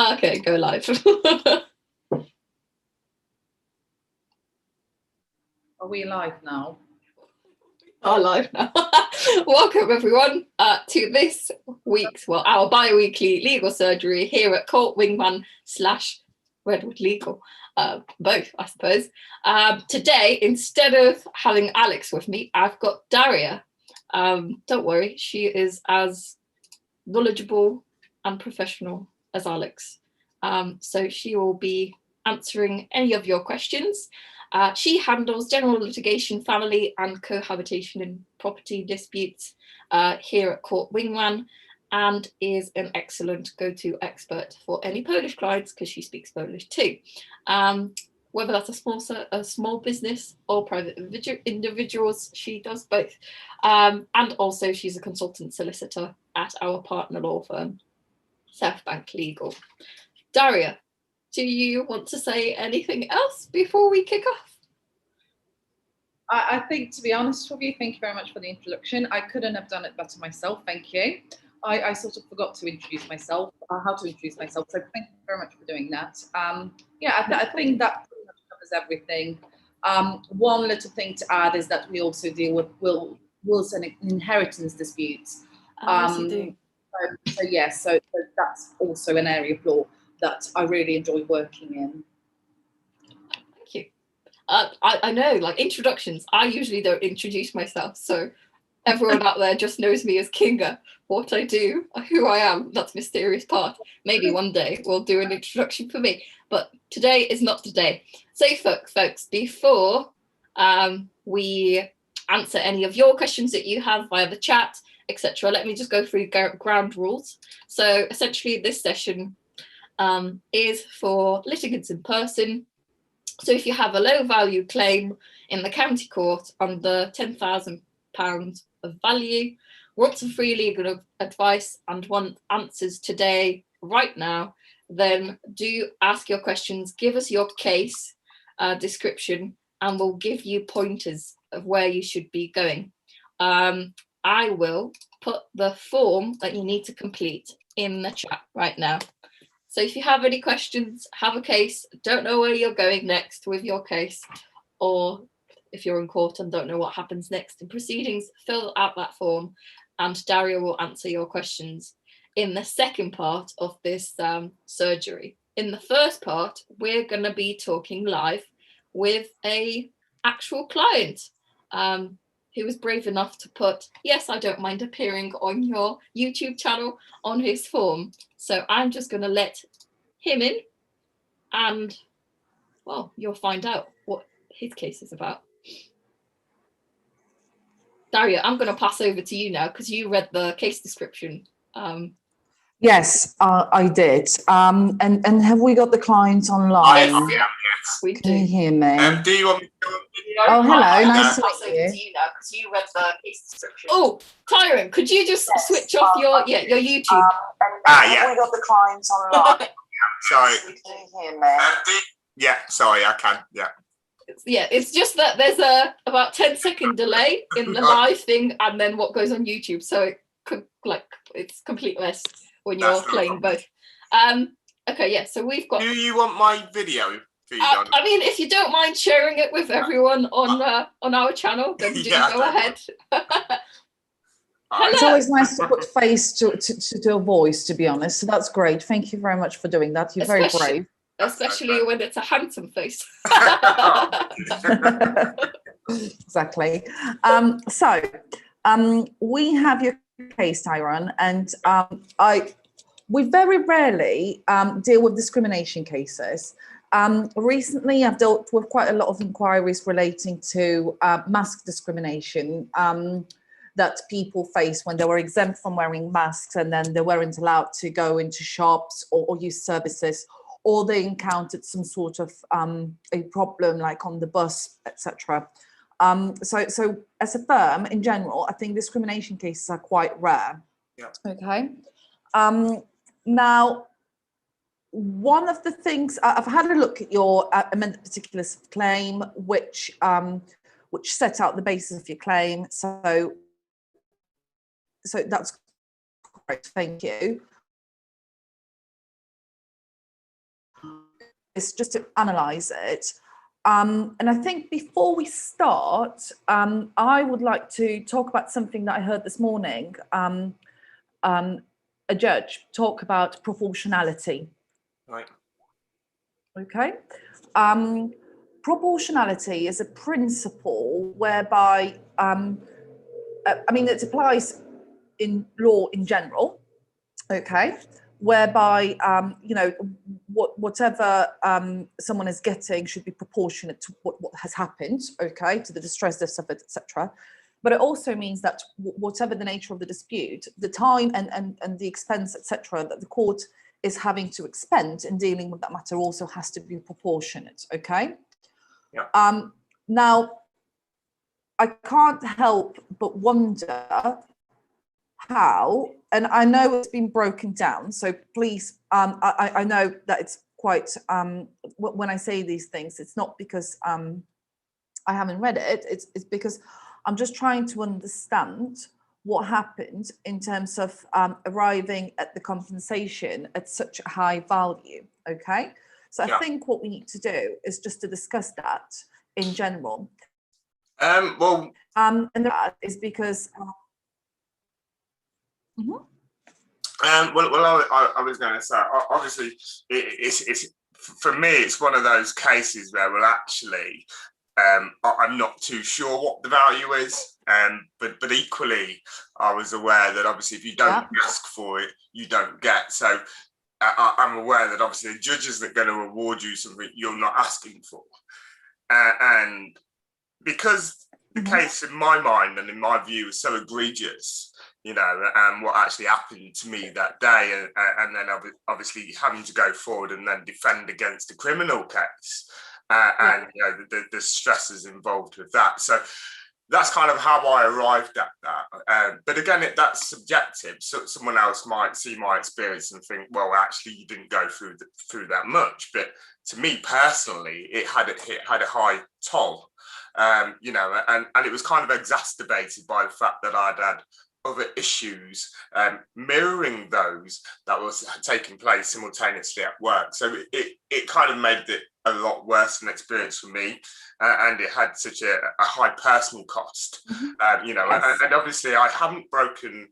Okay, go live. Are we live now? Are live now. Welcome everyone to this week's, well, our bi-weekly legal surgery here at Court Wingman / Redwood Legal. Both, I suppose. Today, instead of having Alex with me, I've got Daria. Don't worry, she is as knowledgeable and professional as Alex. So she will be answering any of your questions. She handles general litigation, family and cohabitation and property disputes here at Court Wingman, and is an excellent go-to expert for any Polish clients because she speaks Polish too. Whether that's a small business or private individuals, she does both. And also she's a consultant solicitor at our partner law firm, South Bank Legal. Daria, do you want to say anything else before we kick off? I think, to be honest with you, thank you very much for the introduction. I couldn't have done it better myself, thank you. I sort of forgot to introduce myself, how to introduce myself, so thank you very much for doing that. Yeah, I think that pretty much covers everything. One little thing to add is that we also deal with wills and inheritance disputes. Yes, you do. So that's also an area of law that I really enjoy working in. Thank you. I know, like introductions, I usually don't introduce myself, so everyone out there just knows me as Kinga, what I do, who I am, that's mysterious part. Maybe one day we'll do an introduction for me, but today is not the day. So folks, before we answer any of your questions that you have via the chat, etc., let me just go through ground rules. So essentially this session is for litigants in person. So if you have a low value claim in the county court under £10,000 of value, want some free legal advice and want answers today, right now, then do ask your questions, give us your case description, and we'll give you pointers of where you should be going. I will put the form that you need to complete in the chat right now. So if you have any questions, have a case, don't know where you're going next with your case, or if you're in court and don't know what happens next in proceedings, fill out that form and Daria will answer your questions in the second part of this surgery. In the first part, we're going to be talking live with an actual client who was brave enough to put, yes, I don't mind appearing on your YouTube channel, on his form. So I'm just going to let him in and, well, you'll find out what his case is about. Daria, I'm going to pass over to you now because you read the case description. Yes, I did. And have we got the client online? Yes, we do. Can you hear me? Do you want me to go on video? Oh, hello. Nice to Pass over meet to you. you now because you read the case description. Oh, Tyron, could you just switch off your YouTube? Yeah. Have we got the client online? Sorry. Can you hear me? Yeah, sorry, I can. Yeah. Yeah, it's just that there's about 10-second delay in the live thing and then what goes on YouTube. So it could, it's complete mess when you're playing both. Okay, yeah, so we've got... Do you want my video feed on? I mean, if you don't mind sharing it with everyone on our channel, then do go ahead. It's always nice to put face to a voice, to be honest. So that's great. Thank you very much for doing that. You're very brave. Especially when it's a handsome face. Exactly. We have your case, Tyron, and we very rarely deal with discrimination cases. Recently, I've dealt with quite a lot of inquiries relating to mask discrimination that people face when they were exempt from wearing masks and then they weren't allowed to go into shops or use services, or they encountered some sort of a problem like on the bus, etc. So as a firm in general, I think discrimination cases are quite rare. Yeah. Okay. Now, one of the things I've had a look at your amended particulars of claim, which set out the basis of your claim. So that's great. Thank you. is just to analyse it. And I think before we start, I would like to talk about something that I heard this morning. A judge talk about proportionality. Right. Okay. Proportionality is a principle whereby, it applies in law in general, okay, whereby, whatever someone is getting should be proportionate to what has happened, okay, to the distress they've suffered, etc. But it also means that whatever the nature of the dispute, the time and the expense, etc., that the court is having to expend in dealing with that matter also has to be proportionate, okay? Yeah. Now, I can't help but wonder how, and I know it's been broken down, so please, I know that it's quite, when I say these things, it's not because I haven't read it, it's because I'm just trying to understand what happened in terms of arriving at the compensation at such a high value, okay? So I think what we need to do is just to discuss that in general. And that is because... I was going to say, obviously, it's for me, it's one of those cases where, well, actually, I'm not too sure what the value is, but equally, I was aware that obviously, if you don't ask for it, you don't get. So I'm aware that obviously, the judges that are going to award you something you're not asking for, and because the case in my mind and in my view is so egregious, and what actually happened to me that day, and then obviously having to go forward and then defend against a criminal case, and the stresses involved with that. So that's kind of how I arrived at that. But again, that's subjective. So someone else might see my experience and think, well, actually, you didn't go through that much. But to me personally, it had a high toll. And it was kind of exacerbated by the fact that I'd had other issues mirroring those that was taking place simultaneously at work. So it kind of made it a lot worse an experience for me, and it had such a high personal cost, and obviously I haven't broken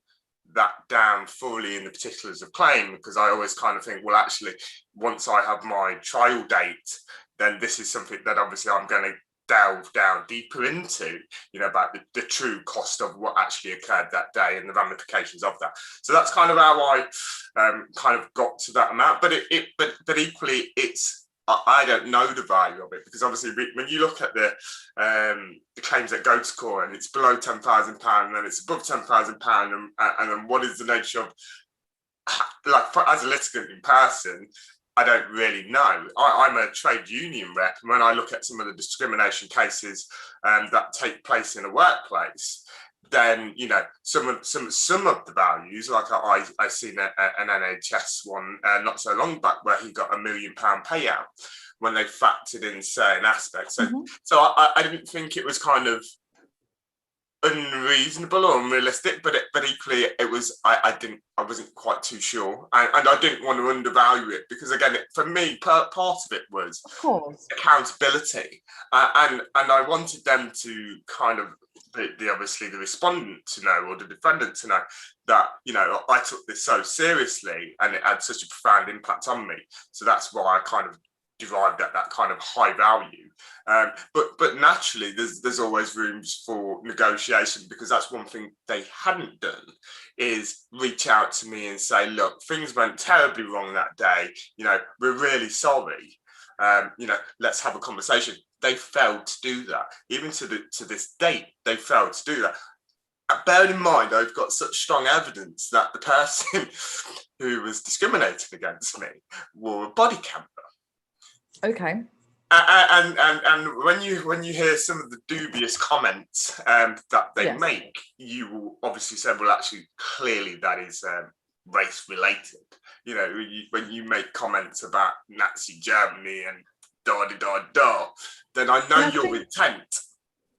that down fully in the particulars of claim, because I always kind of think, well, actually, once I have my trial date, then this is something that obviously I'm going to delve down deeper into, about the true cost of what actually occurred that day and the ramifications of that. So that's kind of how I kind of got to that amount. But but equally, I don't know the value of it, because obviously when you look at the claims that go to court and it's below £10,000 and then it's above £10,000, and then what is the nature of, like, as a litigant in person, I don't really know. I'm a trade union rep, and when I look at some of the discrimination cases that take place in a workplace, then some of the values, like I seen an NHS one not so long back where he got £1 million payout when they factored in certain aspects. So I didn't think it was kind of unreasonable or unrealistic, but equally it was, I wasn't quite too sure, and I didn't want to undervalue it, because again, for me, part of it was, of course, accountability, and I wanted them to kind of obviously the respondent to know, or the defendant to know, that I took this so seriously and it had such a profound impact on me. So that's why I kind of derived at that kind of high value. But naturally, there's always rooms for negotiation, because that's one thing they hadn't done, is reach out to me and say, look, things went terribly wrong that day. We're really sorry. Let's have a conversation. They failed to do that. Even to this date, they failed to do that. Bearing in mind, I've got such strong evidence that the person who was discriminated against me wore a body camera. Okay. And when you hear some of the dubious comments that they make, you will obviously say, well, actually, clearly that is race related. When you make comments about Nazi Germany and then I know your intent.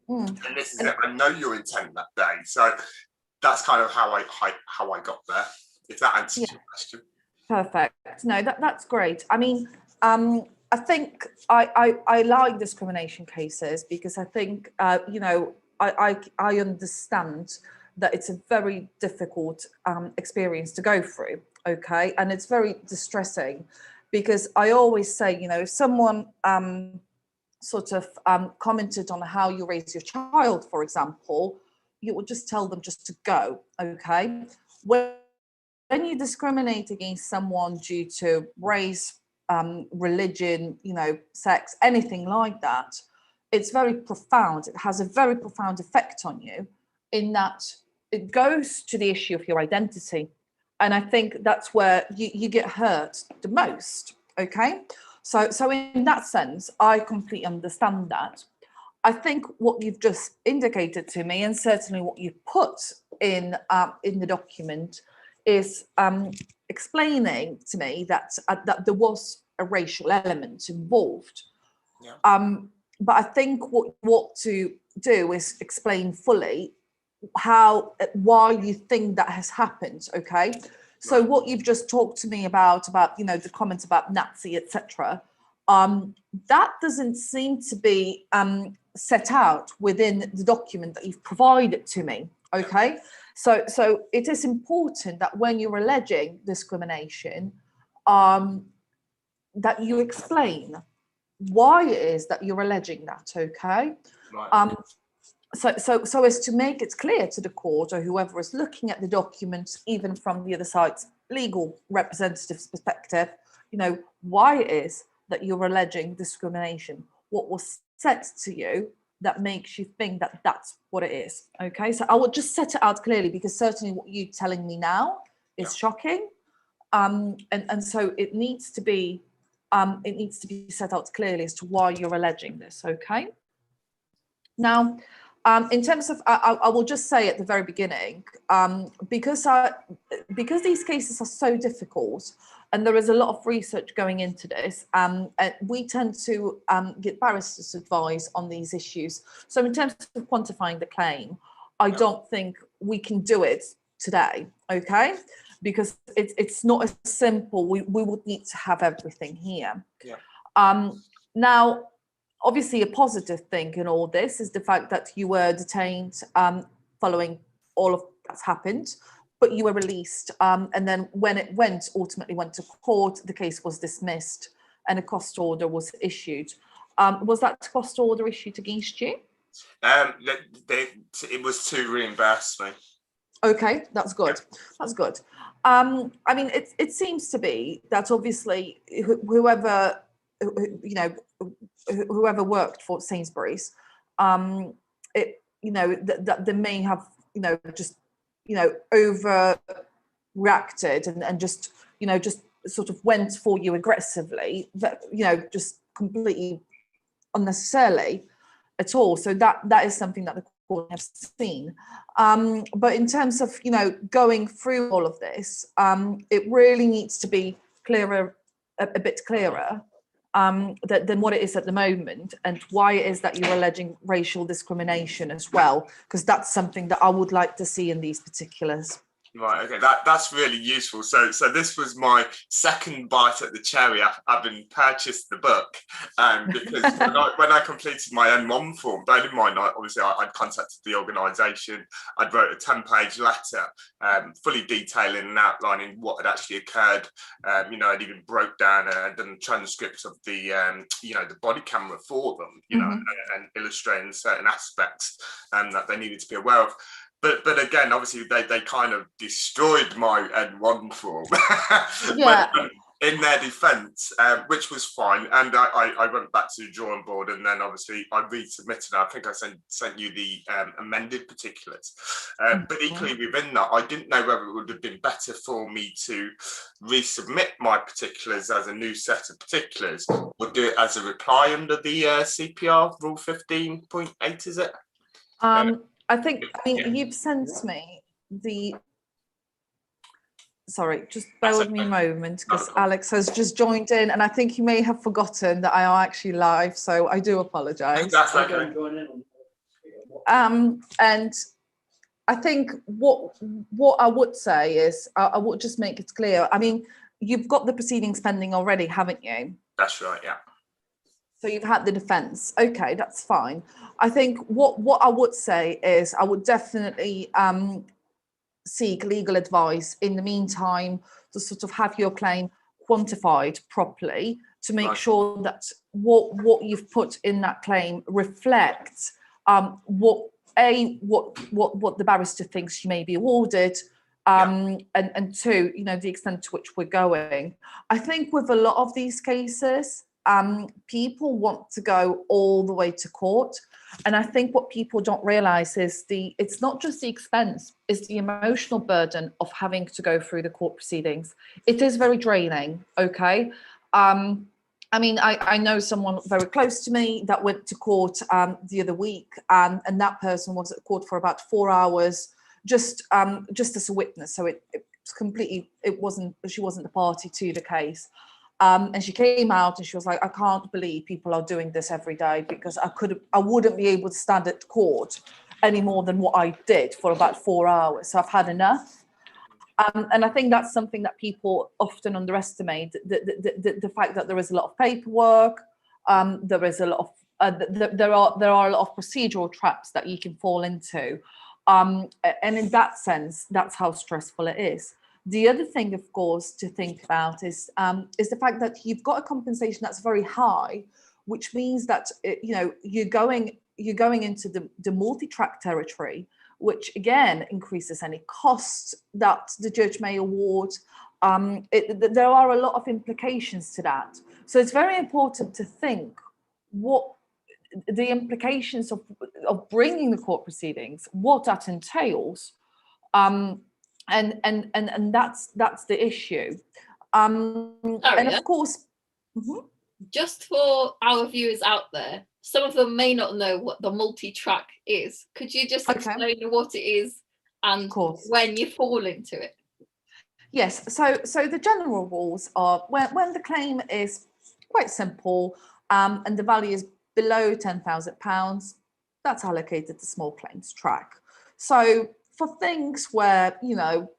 And this is it. I know your intent that day. So that's kind of how I got there. If that answers your question. Perfect. No, that's great. I mean, I think I like discrimination cases because I think, you know, I understand that it's a very difficult experience to go through, okay? And it's very distressing because I always say, you know, if someone sort of commented on how you raise your child, for example, you would just tell them just to go, okay? When you discriminate against someone due to race, religion, you know, sex, anything like that, it's very profound. It has a very profound effect on you in that it goes to the issue of your identity. And I think that's where you get hurt the most, okay? So in that sense, I completely understand that. I think what you've just indicated to me, and certainly what you put in the document, is explaining to me that there was a racial element involved. Yeah. But I think what to do is explain fully why you think that has happened. Okay, so what you've just talked to me about you know, the comments about Nazi, etc. That doesn't seem to be set out within the document that you've provided to me. Okay, so it is important that when you're alleging discrimination, that you explain why it is that you're alleging that. Okay, Right. so as to make it clear to the court or whoever is looking at the documents, even from the other side's legal representative's perspective, you know, why it is that you're alleging discrimination, what was said to you that makes you think that that's what it is. Okay, so I will just set it out clearly, because certainly what you're telling me now is shocking, and so it needs to be set out clearly as to why you're alleging this. Okay, now in terms of, I will just say at the very beginning, because these cases are so difficult and there is a lot of research going into this, we tend to get barristers' advice on these issues. So in terms of quantifying the claim, I don't think we can do it today, okay? Because it's not as simple. We would need to have everything here. Yeah. Now, obviously, a positive thing in all this is the fact that you were detained following all of that's happened, but you were released. And then when it ultimately went to court, the case was dismissed and a cost order was issued. Was that cost order issued against you? It was to reimburse me. Okay, that's good. That's good. I mean, it seems to be that obviously whoever, you know, whoever worked for Sainsbury's, it, you know, that they may have, you know, just, you know, overreacted and just, you know, just sort of went for you aggressively, that, you know, just completely unnecessarily at all. So that is something that the court has seen. But in terms of, you know, going through all of this, it really needs to be clearer, a bit clearer than what it is at the moment, and why it is that you're alleging racial discrimination as well, because that's something that I would like to see in these particulars. Right, okay, that's really useful. So this was my second bite at the cherry. I've been purchased the book, because when I completed my N1 form, bear in mind, obviously I'd contacted the organisation, I'd wrote a 10-page letter, fully detailing and outlining what had actually occurred. You know, I'd even broke down and done transcripts of the, you know, the body camera for them, you know, and illustrating certain aspects that they needed to be aware of. But again, obviously, they kind of destroyed my N1 form in their defence, which was fine. And I went back to the drawing board, and then obviously I resubmitted. I think I sent you the amended particulars. But equally within that, I didn't know whether it would have been better for me to resubmit my particulars as a new set of particulars, or do it as a reply under the CPR Rule 15.8, is it? I mean, you've sent me the, sorry, just bear with me a moment, because Alex has just joined in, and I think you may have forgotten that I am actually live, so I do apologise. That's okay. And I think what I would say is, I would just make it clear. I mean, you've got the proceedings pending already, haven't you? That's right, yeah. So you've had the defence. Okay, that's fine. I think what I would say is I would definitely seek legal advice in the meantime to sort of have your claim quantified properly to make Right. sure that what you've put in that claim reflects what the barrister thinks you may be awarded, and two, you know, the extent to which we're going. I think with a lot of these cases, people want to go all the way to court. And I think what people don't realize is it's not just the expense, it's the emotional burden of having to go through the court proceedings. It is very draining, okay? I mean, I know someone very close to me that went to court the other week, and that person was at court for about 4 hours just as a witness. So it was completely, she wasn't the party to the case. And she came out and she was like, I can't believe people are doing this every day, because I wouldn't be able to stand at court any more than what I did for about 4 hours. So I've had enough. And I think that's something that people often underestimate, the fact that there is a lot of paperwork, there is a lot of, there are a lot of procedural traps that you can fall into. And in that sense, that's how stressful it is. The other thing, of course, to think about is the fact that you've got a compensation that's very high, which means that you're going into the multi-track territory, which again increases any costs that the judge may award. There are a lot of implications to that. So it's very important to think what the implications of bringing the court proceedings, what that entails. And that's the issue. And of course, just for our viewers out there, some of them may not know what the multi-track is. Could you just explain what it is and when you fall into it? Yes. So the general rules are when the claim is quite simple and the value is below £10,000, that's allocated to small claims track. So for things where, you know,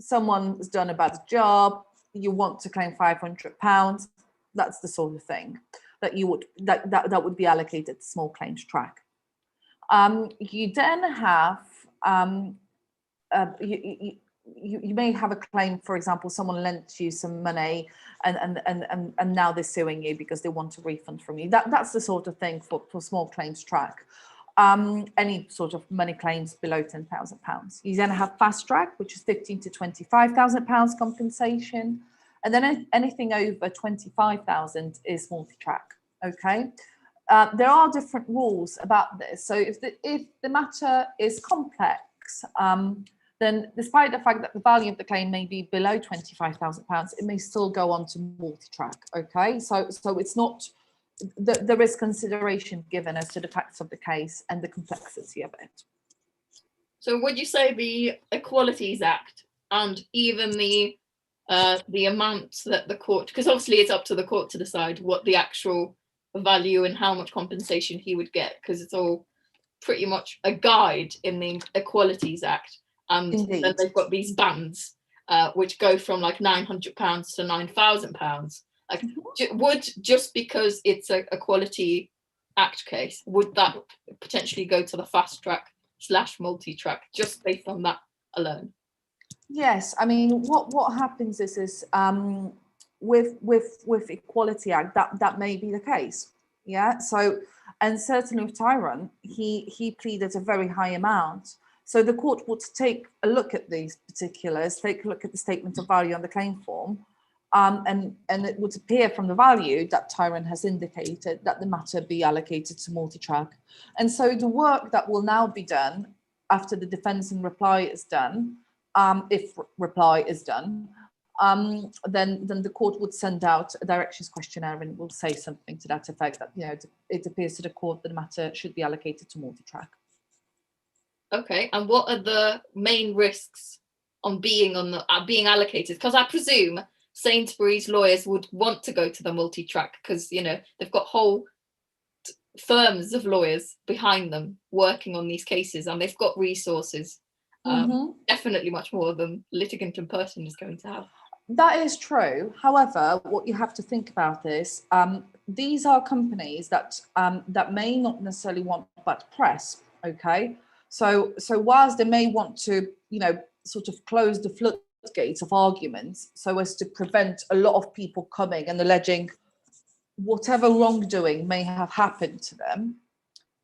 someone has done a bad job, you want to claim £500, that's the sort of thing that you would that would be allocated to small claims track. You then have you may have a claim, for example, someone lent you some money and now they're suing you because they want a refund from you. That's the sort of thing for small claims track. Any sort of money claims below £10,000. You then have fast track, which is £15,000 to £25,000 compensation. And then anything over 25,000 is multi-track, okay? There are different rules about this. So if the matter is complex, then despite the fact that the value of the claim may be below £25,000, it may still go on to multi-track, okay? So it's not, there is consideration given as to the facts of the case and the complexity of it. So would you say the Equalities Act and even the amount that the court, because obviously it's up to the court to decide what the actual value and how much compensation he would get, because it's all pretty much a guide in the Equalities Act. And Indeed. Then they've got these bands which go from like £900 to £9,000. Like, would, just because it's a Equality Act case, would that potentially go to the fast track / multi-track just based on that alone? Yes, I mean, what happens is with Equality Act, that may be the case. Yeah. So, and certainly with Tyrone, he pleaded a very high amount. So the court would take a look at these particulars, take a look at the statement of value on the claim form, and it would appear from the value that Tyrone has indicated that the matter be allocated to multi-track. And so the work that will now be done after the defence and reply is done, if reply is done, then the court would send out a directions questionnaire and will say something to that effect, that, you know, it appears to the court that the matter should be allocated to multi-track. Okay, and what are the main risks on being allocated? Because I presume Sainsbury's lawyers would want to go to the multi-track because, you know, they've got whole firms of lawyers behind them working on these cases, and they've got resources, definitely much more than litigant in person is going to have. That is true. However, what you have to think about is these are companies that that may not necessarily want bad press. Okay, so whilst they may want to, you know, sort of close the floodgates of arguments so as to prevent a lot of people coming and alleging whatever wrongdoing may have happened to them,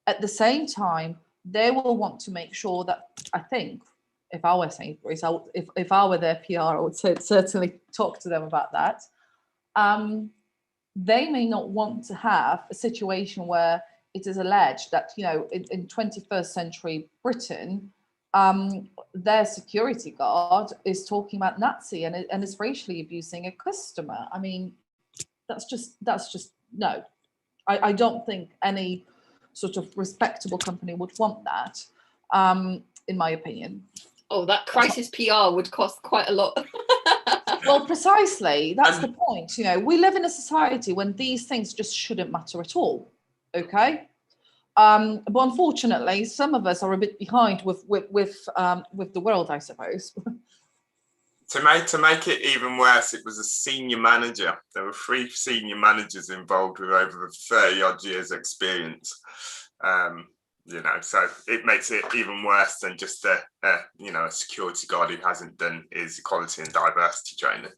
at the same time, they will want to make sure that, I think, if I were Sainsbury's, if I were their PR, I would certainly talk to them about that. They may not want to have a situation where it is alleged that, you know, in 21st century Britain, their security guard is talking about Nazi and is racially abusing a customer. I mean, that's just no. I don't think any sort of respectable company would want that, in my opinion. Oh, that crisis PR would cost quite a lot. Well, precisely. That's the point. You know, we live in a society when these things just shouldn't matter at all. Okay. But unfortunately, some of us are a bit behind with the world, I suppose. To make it even worse, it was a senior manager. There were 3 senior managers involved with over 30 odd years experience. You know, so it makes it even worse than just a security guard who hasn't done his equality and diversity training.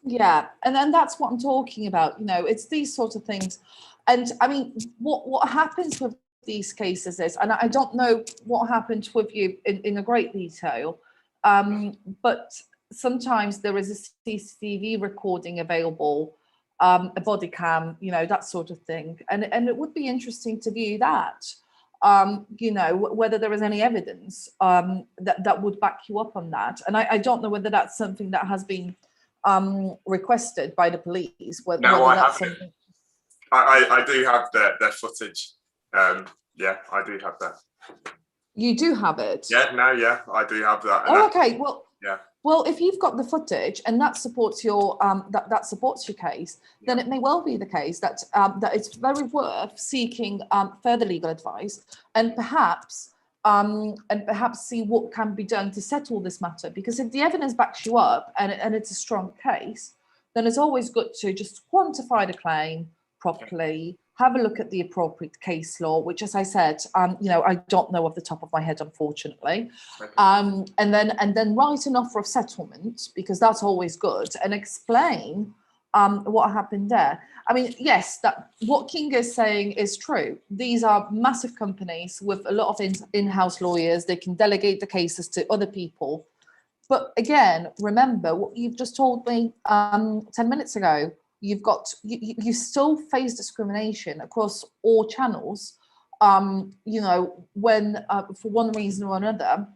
Yeah, and then that's what I'm talking about. You know, it's these sort of things. And I mean, what happens with these cases is, and I don't know what happened with you in a great detail, but sometimes there is a CCTV recording available, a body cam, you know, that sort of thing. And it would be interesting to view that, you know, whether there is any evidence that would back you up on that. And I don't know whether that's something that has been requested by the police. No, I have it. I do have their footage. Yeah, I do have that. You do have it? Yeah, no, yeah, I do have that. Oh, okay. Well, yeah. Well, if you've got the footage and that supports your that supports your case, then it may well be the case that that it's very worth seeking further legal advice and perhaps see what can be done to settle this matter. Because if the evidence backs you up and it's a strong case, then it's always good to just quantify the claim properly, have a look at the appropriate case law, which, as I said, you know, I don't know off the top of my head, unfortunately, and then write an offer of settlement, because that's always good, and explain what happened there. I mean, yes, that what Kinga is saying is true. These are massive companies with a lot of in-house lawyers. They can delegate the cases to other people. But again, remember what you've just told me 10 minutes ago. You still face discrimination across all channels, you know, when for one reason or another,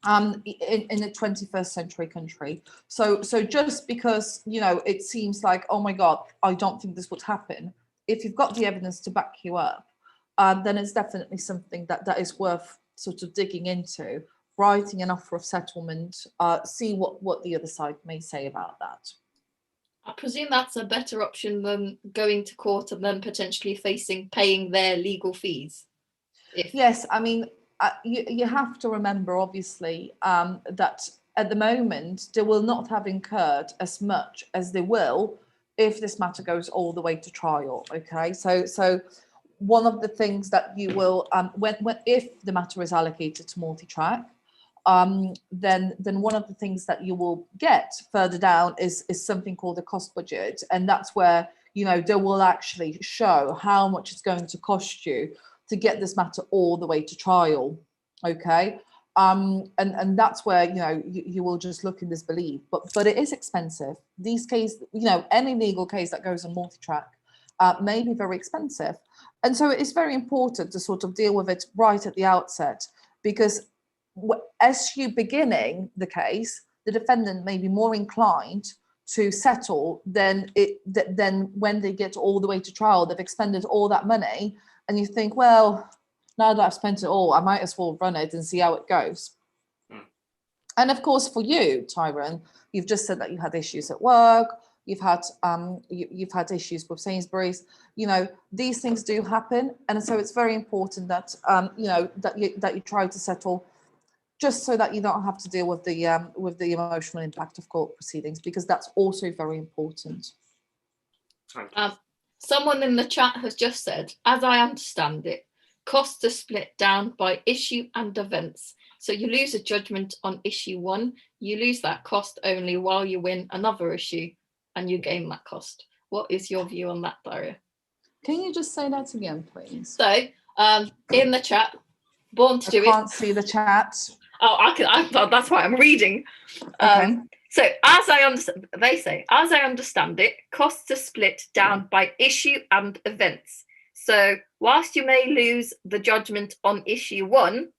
in a 21st century country. So just because, you know, it seems like, oh my God, I don't think this would happen. If you've got the evidence to back you up, then it's definitely something that is worth sort of digging into, writing an offer of settlement, see what the other side may say about that. I presume that's a better option than going to court and then potentially paying their legal fees. Yes, I mean, you have to remember, obviously, that at the moment, they will not have incurred as much as they will if this matter goes all the way to trial, okay? So one of the things that you will, if the matter is allocated to multi-track, then one of the things that you will get further down is something called a cost budget, and that's where, you know, they will actually show how much it's going to cost you to get this matter all the way to trial, okay? And that's where, you know, you will just look in disbelief, but it is expensive. These cases, you know, any legal case that goes on multi-track may be very expensive, and so it's very important to sort of deal with it right at the outset, because as you beginning the case, the defendant may be more inclined to settle than when they get all the way to trial. They've expended all that money, and you think, well, now that I've spent it all, I might as well run it and see how it goes. And of course, for you, Tyrone, you've just said that you had issues at work. You've had issues with Sainsbury's. You know, these things do happen, and so it's very important that you know that you try to settle just so that you don't have to deal with the emotional impact of court proceedings, because that's also very important. Someone in the chat has just said, as I understand it, costs are split down by issue and events. So you lose a judgment on issue 1, you lose that cost only while you win another issue and you gain that cost. What is your view on that, Daria? Can you just say that again, please? So in the chat, Born to Do It. I can't see the chat. Oh, that's why I'm reading. Okay. So as I understand, they say, as I understand it, costs are split down by issue and events. So whilst you may lose the judgment on issue 1,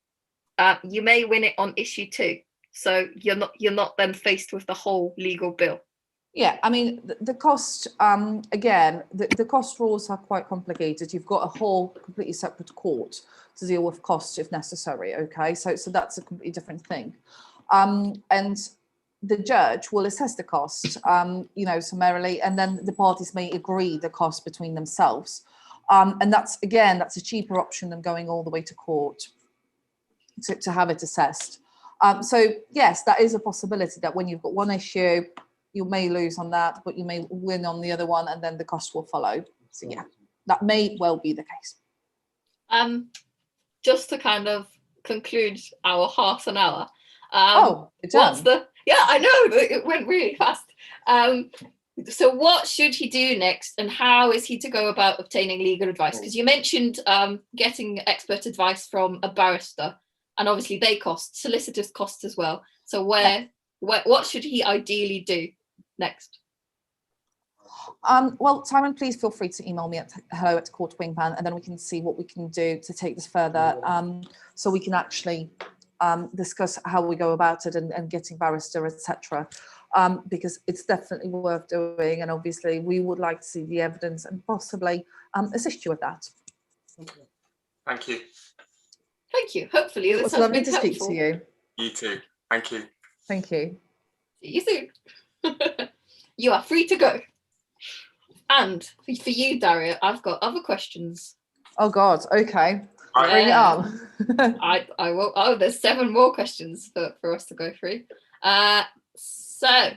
you may win it on issue 2. So you're not then faced with the whole legal bill. Yeah, I mean, the cost, again, the cost rules are quite complicated. You've got a whole completely separate court to deal with costs if necessary, okay? So that's a completely different thing. And the judge will assess the cost, summarily, and then the parties may agree the cost between themselves. And that's a cheaper option than going all the way to court to have it assessed. So yes, that is a possibility that when you've got one issue, you may lose on that, but you may win on the other one, and then the cost will follow. So yeah, that may well be the case. Just to kind of conclude our half an hour. Yeah, I know, it went really fast. So what should he do next, and how is he to go about obtaining legal advice? Because you mentioned getting expert advice from a barrister, and obviously they cost, solicitors cost as well. So what should he ideally do next? Well, Simon, please feel free to email me at hello@courtwingman, and then we can see what we can do to take this further, so we can actually discuss how we go about it and getting barrister, etc. Because it's definitely worth doing, and obviously we would like to see the evidence and possibly assist you with that. Thank you. Thank you. Hopefully this It's lovely to speak to you. You too. Thank you. Thank you. See you soon. You are free to go. And for you, Daria, I've got other questions. Oh God, okay. Bring it on. I will. Oh, there's 7 more questions for us to go through. So,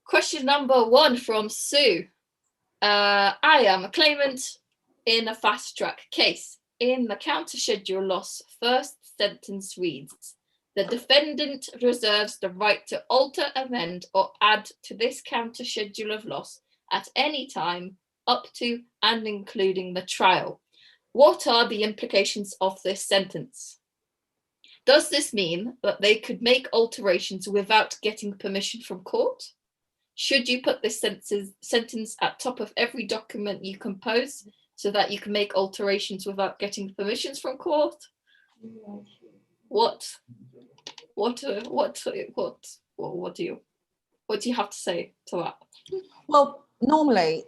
question number 1 from Sue. I am a claimant in a fast track case. In the counter schedule loss, first sentence reads, the defendant reserves the right to alter, amend, or add to this counter schedule of loss at any time up to and including the trial. What are the implications of this sentence? Does this mean that they could make alterations without getting permission from court? Should you put this sentence at top of every document you compose so that you can make alterations without getting permissions from court? What do you have to say to that? Well, normally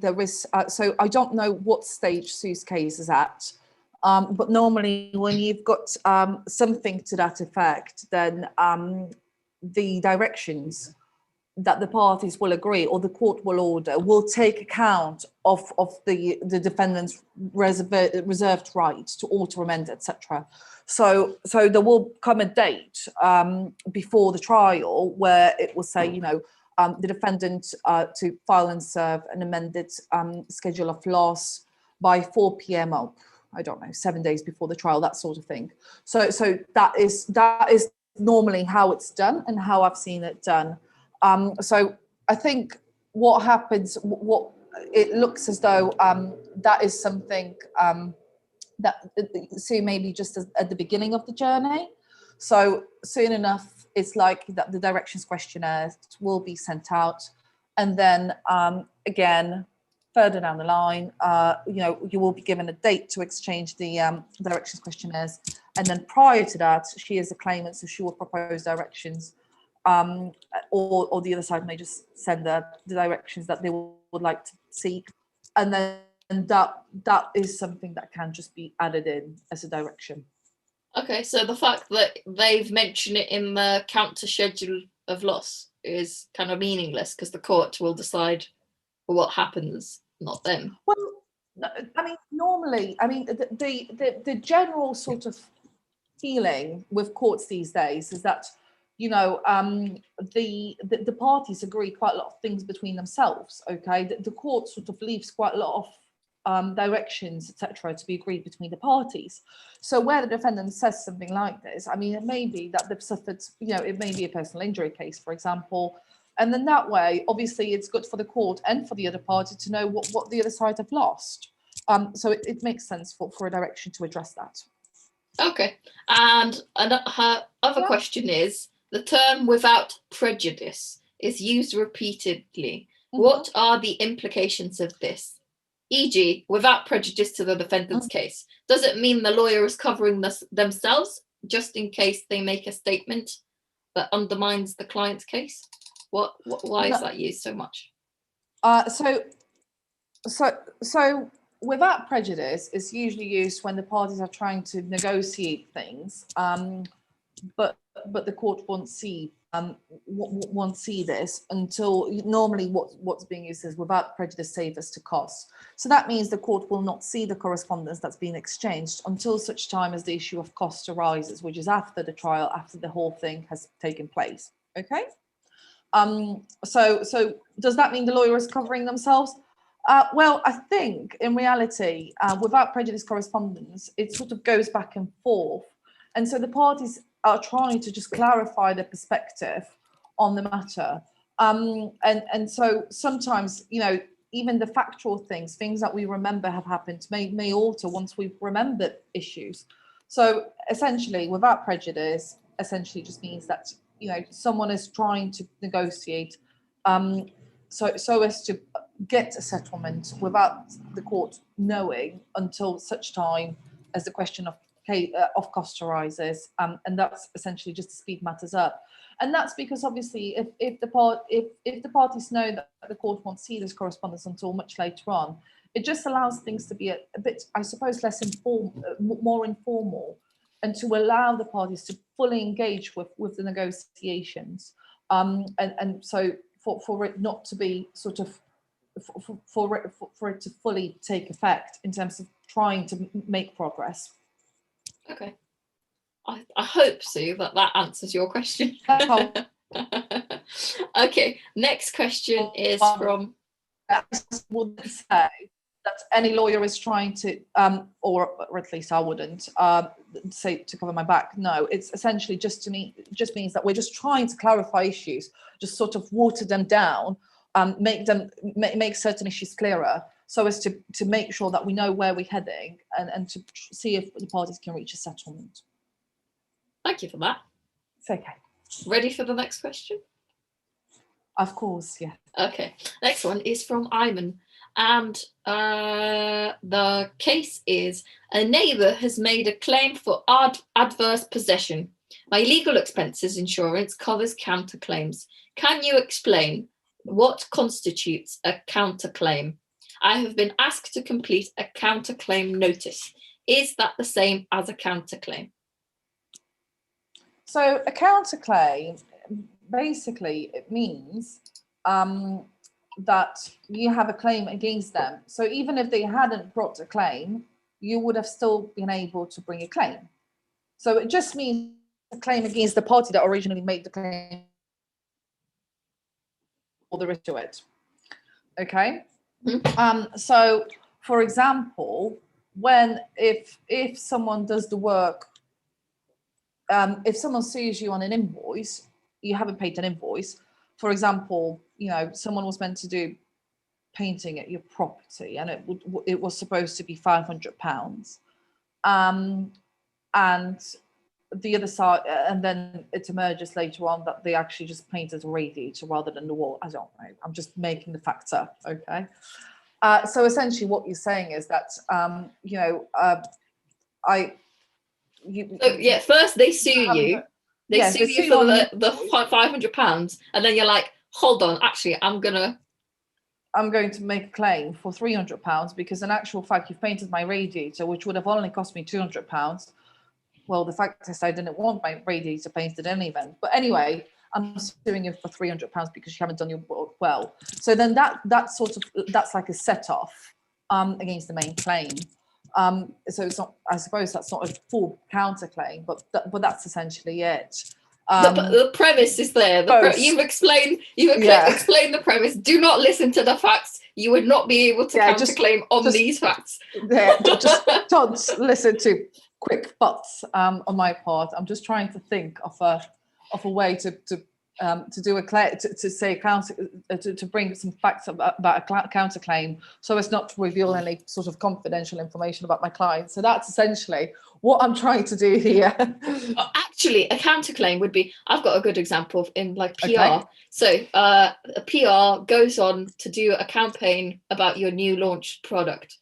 there is, so I don't know what stage Sue's case is at, but normally when you've got something to that effect, then the directions that the parties will agree or the court will order will take account of the defendant's reserved right to alter, amend, etc. So there will come a date before the trial where it will say, the defendant to file and serve an amended schedule of loss by 4 p.m. I don't know, 7 days before the trial, that sort of thing. So that is normally how it's done and how I've seen it done. So I think what happens, what it looks as though that is something that Sue maybe just at the beginning of the journey. So soon enough, it's likely that the directions questionnaire will be sent out, and then again, further down the line, you will be given a date to exchange the directions questionnaires, and then prior to that, she is a claimant, so she will propose directions, or the other side may just send the directions that they would like to see, and then that is something that can just be added in as a direction. Okay, so the fact that they've mentioned it in the counter schedule of loss is kind of meaningless because the court will decide what happens, not them. Well, I mean, normally, I mean, the general sort of feeling with courts these days is that, you know, the parties agree quite a lot of things between themselves. Okay, the court sort of leaves quite a lot of directions, etc., to be agreed between the parties. So where the defendant says something like this, I mean, it may be that they've suffered, you know, it may be a personal injury case, for example, and then that way, obviously, it's good for the court and for the other party to know what the other side have lost. So it makes sense for a direction to address that. Okay, and her other question is, the term without prejudice is used repeatedly. What are the implications of this? E.g., without prejudice to the defendant's case. Does it mean the lawyer is covering themselves just in case they make a statement that undermines the client's case? Why is that used so much? So without prejudice is usually used when the parties are trying to negotiate things, but the court won't see this until normally what's being used is without prejudice save as to cost. So that means the court will not see the correspondence that's been exchanged until such time as the issue of cost arises, which is after the trial, after the whole thing has taken place. Okay. So does that mean the lawyer is covering themselves? Well, I think in reality, without prejudice correspondence, it sort of goes back and forth. And so the parties are trying to just clarify their perspective on the matter. And so sometimes, you know, even the factual things that we remember have happened may alter once we've remembered issues. So essentially, without prejudice, essentially just means that, you know, someone is trying to negotiate so as to get a settlement without the court knowing until such time as the question of cost arises, and that's essentially just to speed matters up. And that's because obviously if the parties know that the court won't see this correspondence until much later on, it just allows things to be a bit, I suppose, more informal, and to allow the parties to fully engage with the negotiations, and so for it not to be sort of for it to fully take effect in terms of trying to make progress. Okay, I hope, Sue, that answers your question. Okay, next question is from. I wouldn't say that any lawyer is trying to, or at least I wouldn't say to cover my back. No, it's essentially just means that we're just trying to clarify issues, just sort of water them down, make certain issues clearer, so as to make sure that we know where we're heading and to see if the parties can reach a settlement. Thank you for that. It's okay. Ready for the next question? Of course, yeah. Okay, next one is from Iman, and the case is: a neighbour has made a claim for adverse possession. My legal expenses insurance covers counterclaims. Can you explain what constitutes a counterclaim? I have been asked to complete a counterclaim notice. Is that the same as a counterclaim? So a counterclaim, basically, it means that you have a claim against them. So even if they hadn't brought a claim, you would have still been able to bring a claim. So it just means a claim against the party that originally made the claim, or there is to it. Okay. So for example, if someone does the work, if someone sues you on an invoice, you haven't paid an invoice. For example, you know, someone was meant to do painting at your property, and it was supposed to be £500, and the other side, and then it emerges later on that they actually just painted a radiator rather than the wall. I don't know. I'm just making the facts up. Okay. So essentially, what you're saying is that you know, first they sue you. They sue you for the £500, and then you're like, hold on, actually, I'm going to make a claim for £300 because in actual fact you've painted my radiator, which would have only cost me £200. Well, the fact is I didn't want my radiator painted in any event. But anyway, I'm suing you for £300 because you haven't done your work well. So then that's like a set off against the main claim. So it's not, I suppose that's not a full counterclaim, but that's essentially it. The premise is there. You've explained explained the premise. Do not listen to the facts. You would not be able to counterclaim on these facts. Just don't listen to quick thoughts on my part. I'm just trying to think of a way to do a claim, to say to bring some facts about a counterclaim, so as not to reveal any sort of confidential information about my client. So that's essentially what I'm trying to do here. Actually, a counterclaim would be, I've got a good example in like PR. Okay. So a PR goes on to do a campaign about your new launched product.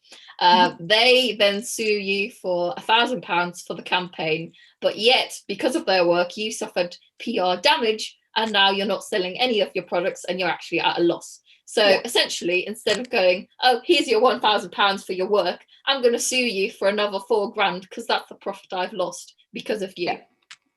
They then sue you for £1,000 for the campaign, but yet because of their work, you suffered PR damage, and now you're not selling any of your products and you're actually at a loss. So essentially, instead of going, oh, here's your £1,000 for your work, I'm going to sue you for another £4,000 because that's the profit I've lost because of you.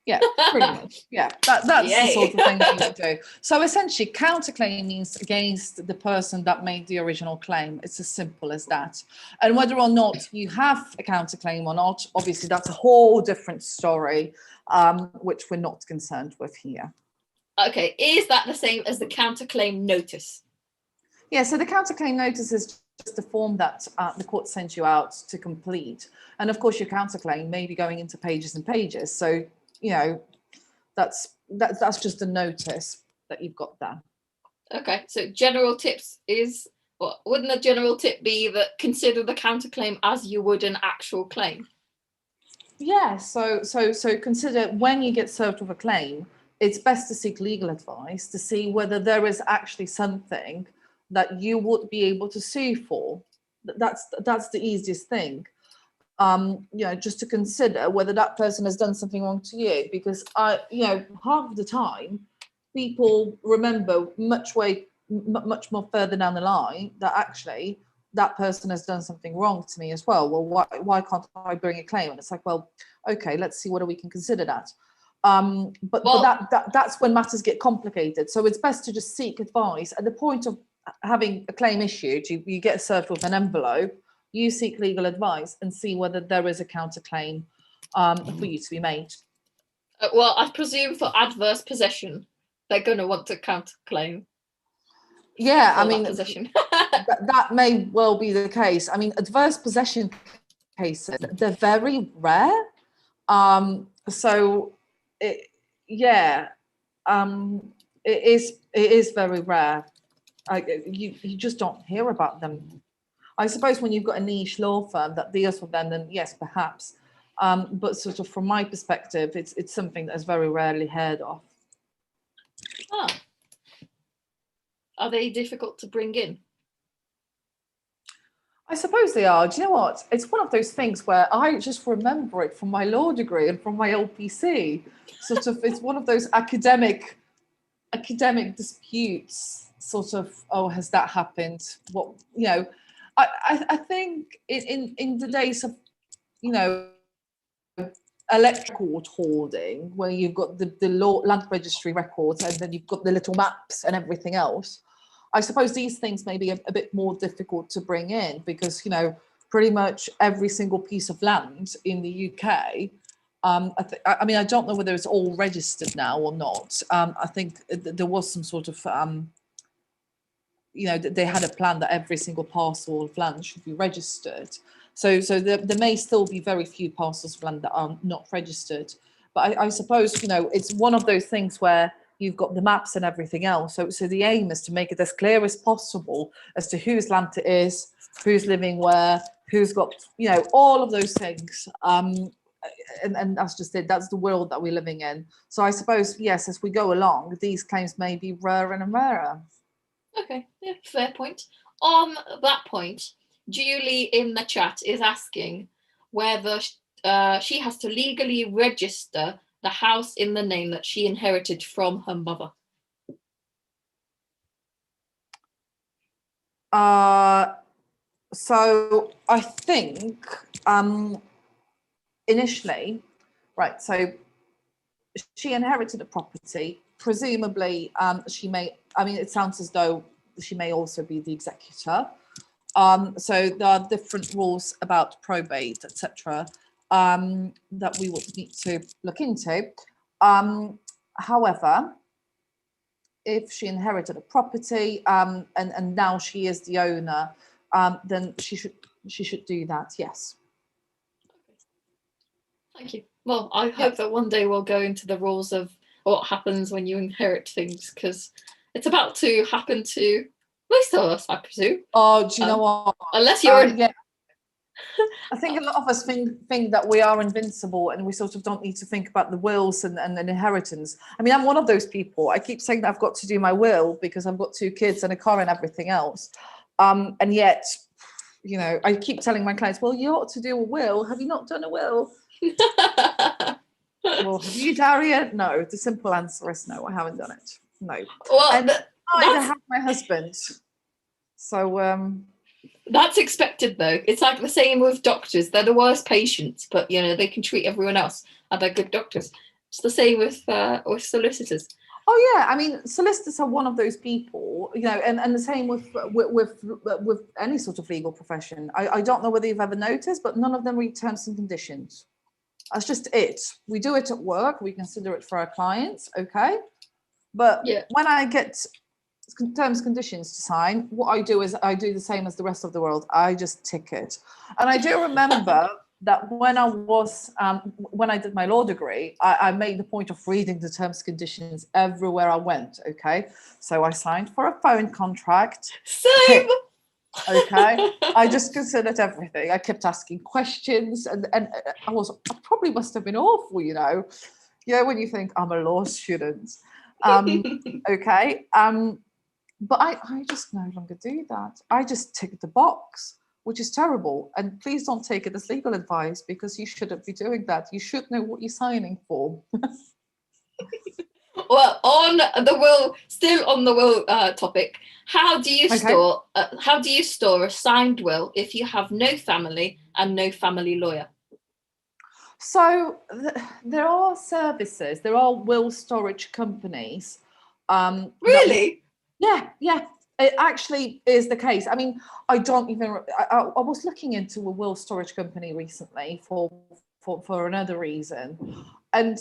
Yeah, pretty much. Yeah, that's the sort of thing you do. So essentially, counterclaim means against the person that made the original claim. It's as simple as that. And whether or not you have a counterclaim or not, obviously that's a whole different story, which we're not concerned with here. Okay, is that the same as the counterclaim notice? Yeah, so the counterclaim notice is just a form that the court sends you out to complete. And of course, your counterclaim may be going into pages and pages. So, you know, that's just a notice that you've got there. Okay, so general tips is, well, wouldn't the general tip be that consider the counterclaim as you would an actual claim? Yeah, so consider when you get served with a claim, it's best to seek legal advice to see whether there is actually something that you would be able to sue for. That's the easiest thing. You know, just to consider whether that person has done something wrong to you, because you know, half of the time people remember much more further down the line that actually that person has done something wrong to me as well. Well, why can't I bring a claim? And it's like, well, okay, let's see whether we can consider that. But that's when matters get complicated. So it's best to just seek advice at the point of having a claim issued. You get served with an envelope, you seek legal advice and see whether there is a counterclaim for you to be made. Well, I presume for adverse possession, they're going to want to counterclaim. Yeah, I mean, possession. that may well be the case. I mean, adverse possession cases, they're very rare. So, it is very rare. You just don't hear about them. I suppose when you've got a niche law firm that deals with them, then yes, perhaps. But sort of from my perspective, it's something that is very rarely heard of. Oh. Are they difficult to bring in? I suppose they are. Do you know what? It's one of those things where I just remember it from my law degree and from my LPC. Sort of, it's one of those academic disputes. Sort of, oh, has that happened? What, you know? I think in the days of, you know, electrical holding, where you've got the land registry records and then you've got the little maps and everything else, I suppose these things may be a bit more difficult to bring in because, you know, pretty much every single piece of land in the UK, I mean, I don't know whether it's all registered now or not. I think there was some sort of, you know, they had a plan that every single parcel of land should be registered. So there may still be very few parcels of land that are not registered. But I suppose, you know, it's one of those things where you've got the maps and everything else. So the aim is to make it as clear as possible as to whose land it is, who's living where, who's got, you know, all of those things. And that's just it. That's the world that we're living in. So I suppose, yes, as we go along, these claims may be rarer and rarer. Okay, yeah, fair point. On that point, Julie in the chat is asking whether she has to legally register the house in the name that she inherited from her mother. So I think initially, right, so she inherited a property. Presumably, she may, I mean, it sounds as though she may also be the executor So there are different rules about probate, etc., that we would need to look into. However, if she inherited a property and now she is the owner, then she should do that. Yes. Thank you. Well, I hope that one day we'll go into the rules of what happens when you inherit things, because it's about to happen to most of us, I presume. Oh, do you know what? Unless you're yeah. I think a lot of us think that we are invincible and we sort of don't need to think about the wills and inheritance. I mean, I'm one of those people. I keep saying that I've got to do my will because I've got 2 kids and a car and everything else. And yet, you know, I keep telling my clients, well, you ought to do a will. Have you not done a will? Well, have you, Daria? No. The simple answer is no, I haven't done it. No. Well, and neither have my husband. So, that's expected, though. It's like the same with doctors. They're the worst patients, but you know they can treat everyone else, and they're good doctors. It's the same with solicitors. Oh yeah, I mean, solicitors are one of those people, you know, and the same with any sort of legal profession. I don't know whether you've ever noticed, but none of them read terms and conditions. That's just it. We do it at work. We consider it for our clients, okay? But when I get terms and conditions to sign, what I do is I do the same as the rest of the world. I just tick it. And I do remember that when I was when I did my law degree, I made the point of reading the terms and conditions everywhere I went. Okay, so I signed for a phone contract. Same. Okay, I just considered everything. I kept asking questions, and I probably must have been awful, you know. Yeah, when you think I'm a law student. Okay. But I just no longer do that. I just tick the box, which is terrible. And please don't take it as legal advice, because you shouldn't be doing that. You should know what you're signing for. Well, on the will, still on the will topic, how do you store a signed will if you have no family and no family lawyer? So there are services, there are will storage companies. Really? Yeah, it actually is the case. I mean, I don't even. I was looking into a will storage company recently for another reason, and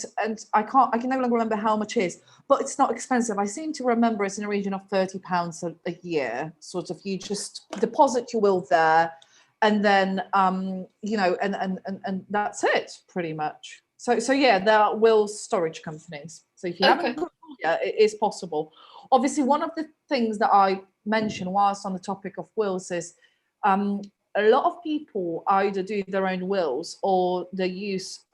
I can no longer remember how much it is, but it's not expensive. I seem to remember it's in the region of £30 a year. Sort of, you just deposit your will there, and then you know, and that's it pretty much. So yeah, there are will storage companies. So if you haven't got, yeah, it is possible. Obviously, one of the things that I mentioned whilst on the topic of wills is a lot of people either do their own wills or they use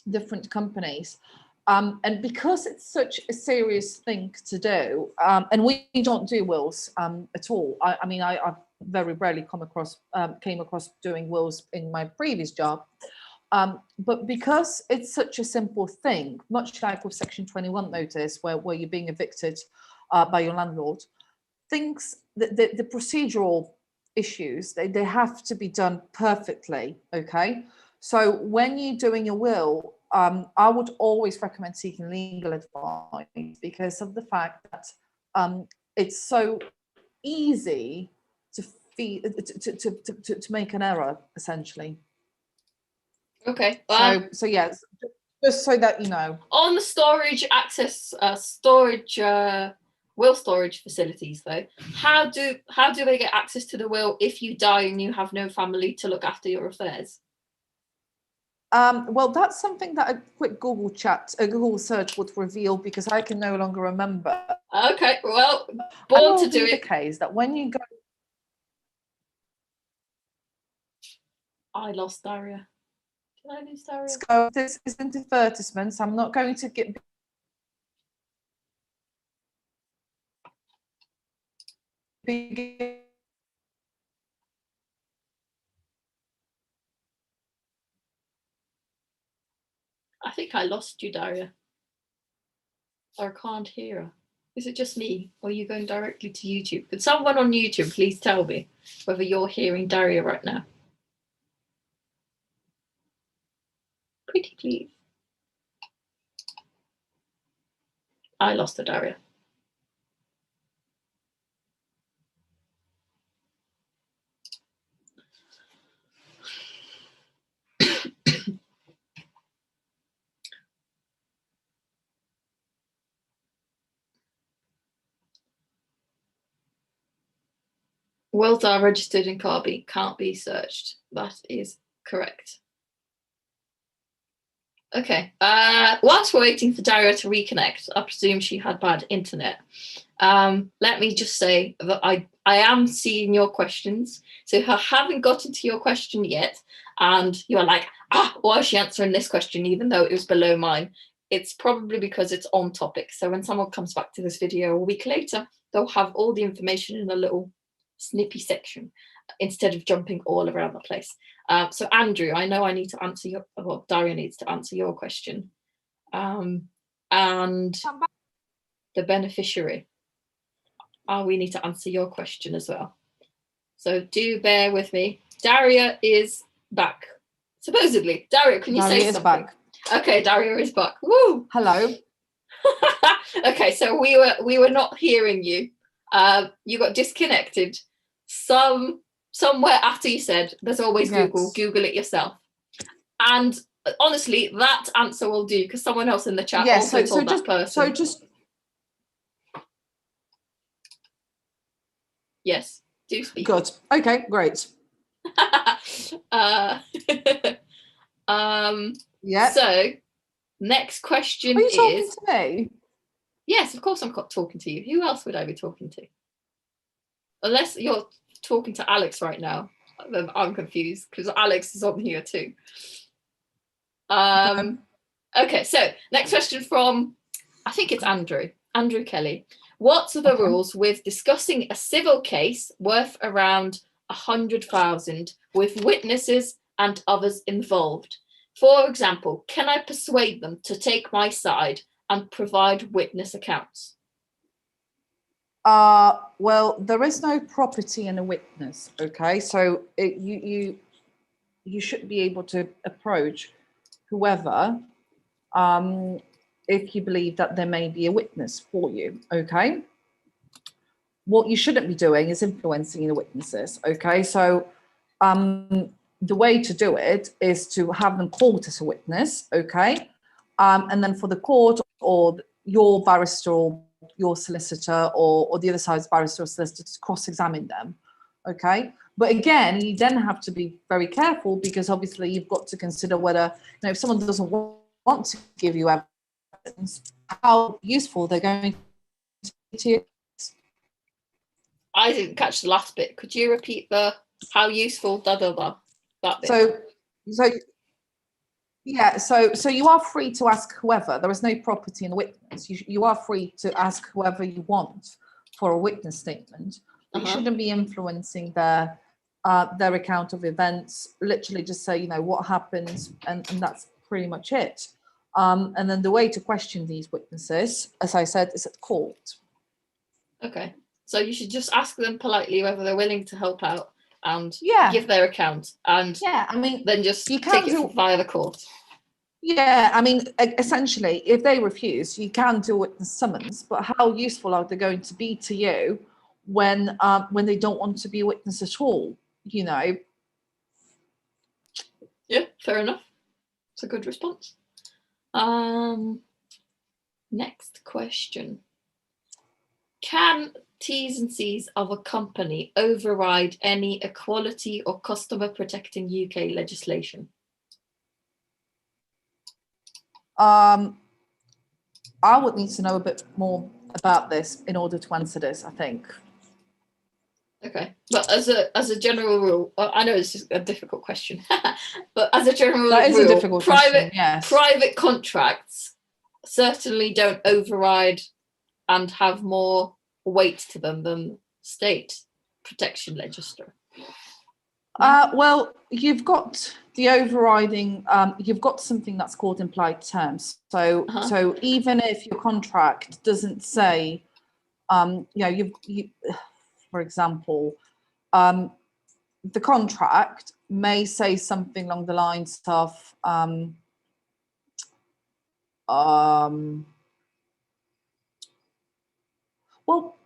different companies. And because it's such a serious thing to do, and we don't do wills at all. I mean, I've very rarely came across doing wills in my previous job. But because it's such a simple thing, much like with Section 21 notice, where you're being evicted by your landlord, things, the procedural issues, they have to be done perfectly, okay? So when you're doing your will, I would always recommend seeking legal advice because of the fact that it's so easy to make an error, essentially. Okay. So yes, just so that you know. On the storage access, will storage facilities, though, how do they get access to the will if you die and you have no family to look after your affairs? Well, that's something that a quick Google search would reveal, because I can no longer remember. Okay, well, born to do it. The case that when you go, I lost Daria. Did I lose Daria? So this isn't advertisements. I'm not going to get. I think I lost you, Daria. Or I can't hear her. Is it just me, or are you going directly to YouTube? Could someone on YouTube please tell me whether you're hearing Daria right now? Pretty please. I lost the Daria. Wills are registered in can't be searched. That is correct. Okay. Whilst we're waiting for Daria to reconnect, I presume she had bad internet. Let me just say that I am seeing your questions. So if I haven't gotten to your question yet, and you're like, why is she answering this question even though it was below mine? It's probably because it's on topic. So when someone comes back to this video a week later, they'll have all the information in a little snippy section instead of jumping all around the place. So Andrew, I know I need to answer your, well, Daria needs to answer your question. And the beneficiary. We need to answer your question as well. So do bear with me. Daria is back. Supposedly. Daria, can you say something? Back. Okay, Daria is back. Woo! Hello. Okay, so we were not hearing you. You got disconnected. Somewhere after you said, there's always Google. Google it yourself. And honestly, that answer will do because someone else in the chat also told that person. Yes, do speak. Good. Okay, great. Yeah. So, next question is... Are you talking to me? Yes, of course I'm talking to you. Who else would I be talking to? Unless you're talking to Alex right now. I'm confused because Alex is on here too. Okay, so next question from, I think it's Andrew Kelly. What are the rules with discussing a civil case worth around 100,000 with witnesses and others involved? For example, can I persuade them to take my side and provide witness accounts? Well, there is no property in a witness, okay? So you should be able to approach whoever if you believe that there may be a witness for you, okay? What you shouldn't be doing is influencing the witnesses, okay? So the way to do it is to have them called as a witness, okay? And then for the court or your barrister or your solicitor or the other side's barrister or solicitor to cross-examine them, okay? But again, you then have to be very careful because obviously you've got to consider whether, if someone doesn't want to give you evidence, how useful they're going to be to you. I didn't catch the last bit. Could you repeat the how useful that bit? So you are free to ask whoever. There is no property in the witness. You are free to ask whoever you want for a witness statement. But you shouldn't be influencing their account of events. Literally just say, what happens, and that's pretty much it. And then the way to question these witnesses, as I said, is at court. Okay. So you should just ask them politely whether they're willing to help out and give their account. And then just take it via the court. Yeah, essentially, if they refuse, you can do witness summons. But how useful are they going to be to you when they don't want to be a witness at all? Yeah, fair enough. It's a good response. Next question. Can T's and C's of a company override any equality or customer protecting UK legislation? I would need to know a bit more about this in order to answer this, I think. Okay, but as a general rule, I know it's just a difficult question, but as a general rule, that is a difficult question, yes. Private contracts certainly don't override and have more weight to them than state protection legislation. Well, you've got the overriding, you've got something that's called implied terms. So even if your contract doesn't say, for example, the contract may say something along the lines of, well,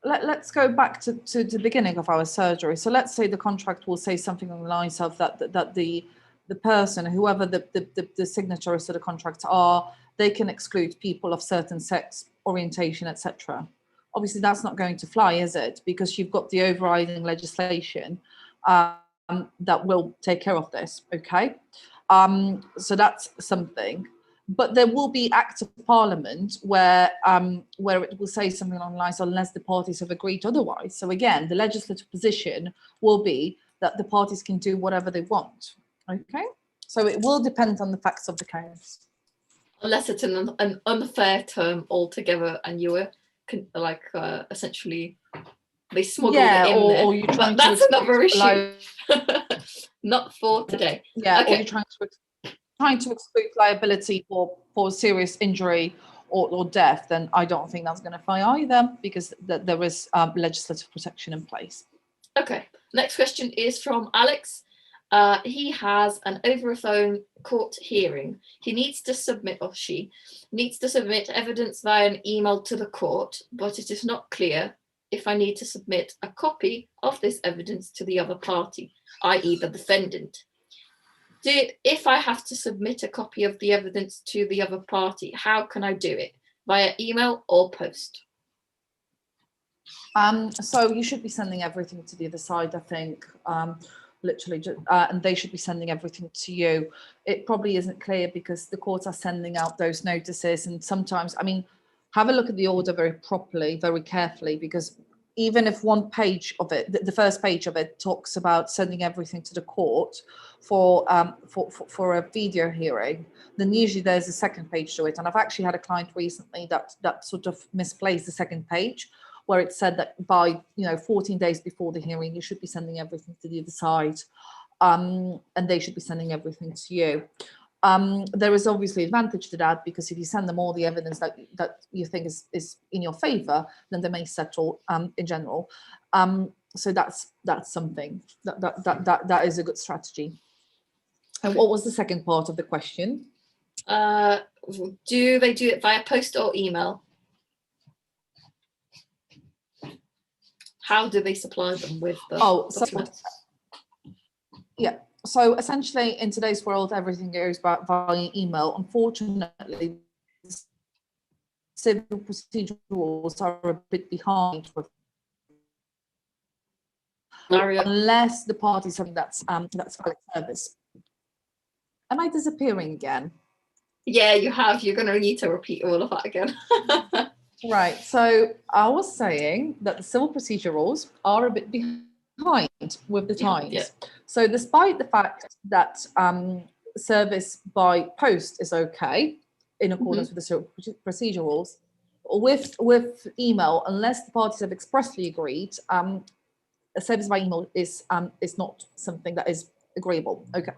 let's go back to the beginning of our surgery. So let's say the contract will say something along the lines of that the person, whoever the signatories to the contract are, they can exclude people of certain sex, orientation, etc. obviously that's not going to fly, is it? Because you've got the overriding legislation that will take care of this, okay? So that's something. But there will be acts of parliament where it will say something along the lines, unless the parties have agreed otherwise. So again, the legislative position will be that the parties can do whatever they want, okay? So it will depend on the facts of the case. Unless it's an unfair term altogether, and you were essentially they smuggled it in there. Or you're trying That's to another issue. Not for today. Yeah, okay. Or you're trying to exclude liability for serious injury or death, then I don't think that's going to fly either, because there is legislative protection in place. Okay, next question is from Alex. He has an over a phone court hearing. He needs to submit, or she needs to submit evidence via an email to the court, but it is not clear if I need to submit a copy of this evidence to the other party, i.e. the defendant. If I have to submit a copy of the evidence to the other party, how can I do it? Via email or post? So you should be sending everything to the other side, I think. Literally, and they should be sending everything to you. It probably isn't clear because the courts are sending out those notices, and sometimes, I mean, have a look at the order very properly, very carefully, because even if one page of it, the first page of it, talks about sending everything to the court for a video hearing, then usually there's a second page to it. And I've actually had a client recently that sort of misplaced the second page, where it said that by 14 days before the hearing, you should be sending everything to the other side, and they should be sending everything to you. There is obviously advantage to that, because if you send them all the evidence that you think is in your favour, then they may settle in general. So that's something that is a good strategy. And what was the second part of the question? Do they do it via post or email? How do they supply them with the documents? Yeah. So essentially, in today's world, everything goes via email. Unfortunately, civil procedure rules are a bit behind with, unless the party is something that's public service. Am I disappearing again? Yeah, you have. You're going to need to repeat all of that again. Right. So I was saying that the civil procedure rules are a bit behind with the times. Yeah. So despite the fact that service by post is okay in accordance with the civil procedure rules, with email, unless the parties have expressly agreed, a service by email is not something that is agreeable, okay,